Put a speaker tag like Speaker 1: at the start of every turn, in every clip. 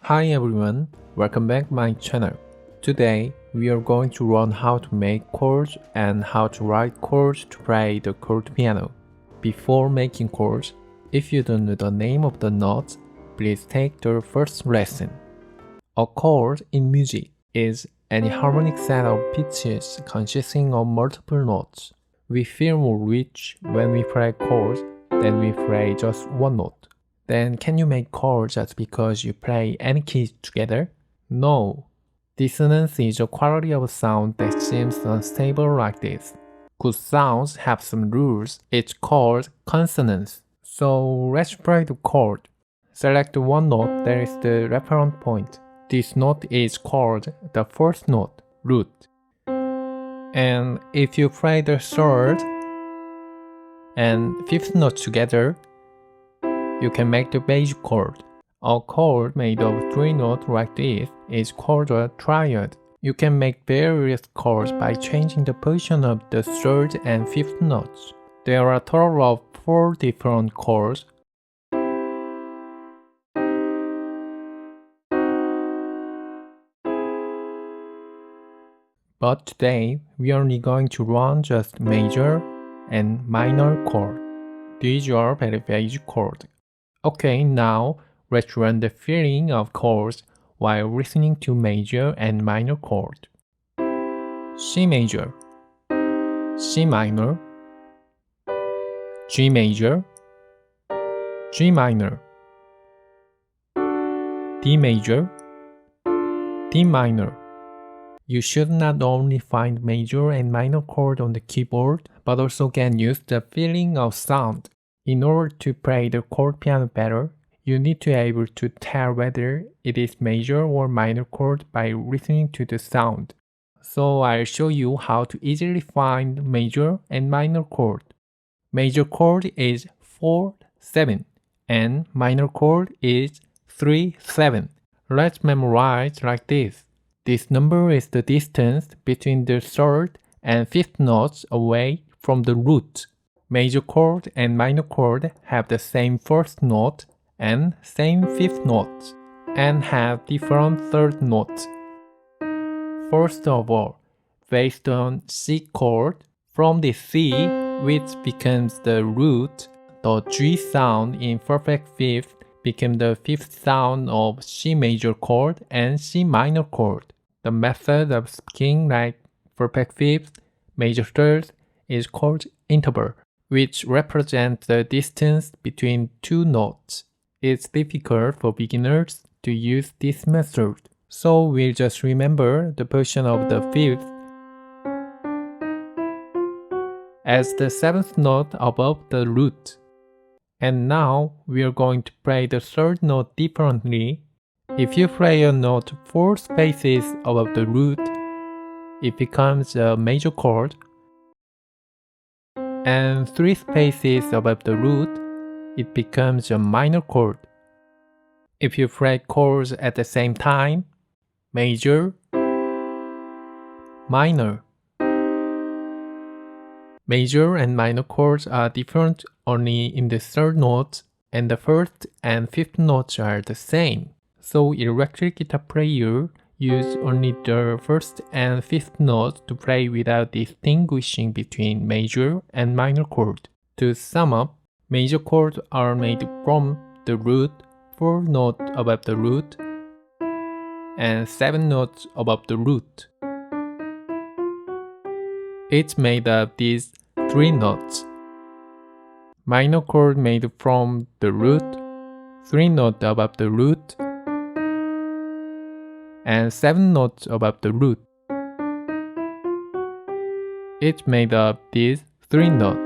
Speaker 1: Hi everyone, welcome back to my channel. Today we are going to learn how to make chords and how to write chords to play the chord piano. Before making chords, if you don't know the name of the notes, please take the first lesson. A chord in music is any harmonic set of pitches consisting of multiple notes. We feel more rich when we play chords than we play just one note. Then can you make chords just because you play any keys together? No. Dissonance is a quality of sound that seems unstable like this. Good sounds have some rules. It's called consonance. So let's play the chord. Select one note that is the reference point. This note is called the first note, root. And if you play the third and fifth note together, you can make the major chord. A chord made of three notes like this is called a triad. You can make various chords by changing the position of the third and fifth notes. There are a total of 4 different chords. But today, we are only going to learn just major and minor chord. These are very basic chords. Okay, now let's learn the feeling of chords while listening to major and minor chord. C major, C minor, G major, G minor, D major, D minor. You should not only find major and minor chord on the keyboard, but also can use the feeling of sound. In order to play the chord piano better, you need to be able to tell whether it is major or minor chord by listening to the sound. So I'll show you how to easily find major and minor chord. Major chord is 4-7 and minor chord is 3-7. Let's memorize like this. This number is the distance between the third and fifth notes away from the root. Major chord and minor chord have the same first note and same fifth note, and have different third notes. First of all, based on C chord, from the C, which becomes the root, the G sound in perfect fifth becomes the fifth sound of C major chord and C minor chord. The method of speaking like perfect fifth, major third is called interval, which represents the distance between two notes. It's difficult for beginners to use this method, so we'll just remember the position of the fifth as the seventh note above the root. And now we're going to play the third note differently. If you play a note 4 spaces above the root, it becomes a major chord, and 3 spaces above the root, it becomes a minor chord. If you play chords at the same time, major, minor. Major and minor chords are different only in the third note, and the first and fifth notes are the same. So electric guitar player use only the first and fifth notes to play without distinguishing between major and minor chord. To sum up, major chords are made from the root, 4 notes above the root, and 7 notes above the root. It's made of these 3 notes. Minor chord made from the root, 3 notes above the root, and 7 notes above the root. It's made of these 3 notes.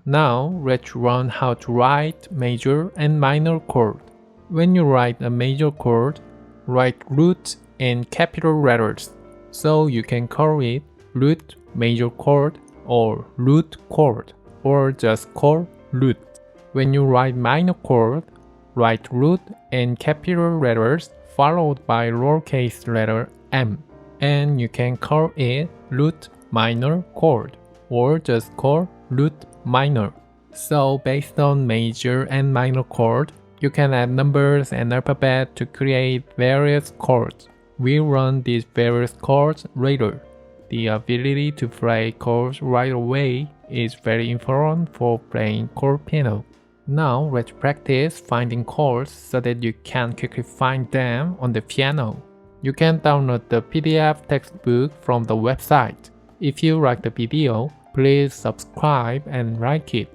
Speaker 1: Now let's learn how to write major and minor chord. When you write a major chord, write root in capital letters, so you can call it root major chord or root chord, or just call root. When you write minor chord, write root in capital letters followed by lowercase letter m, and you can call it root minor chord, or just call root minor. So based on major and minor chord, You can add numbers and alphabet to create various chords. We'll run these various chords later. The ability to play chords right away is very important for playing chord piano. Now let's practice finding chords so that you can quickly find them on the piano. You can download the PDF textbook from the website. If you like the video, please subscribe and like it.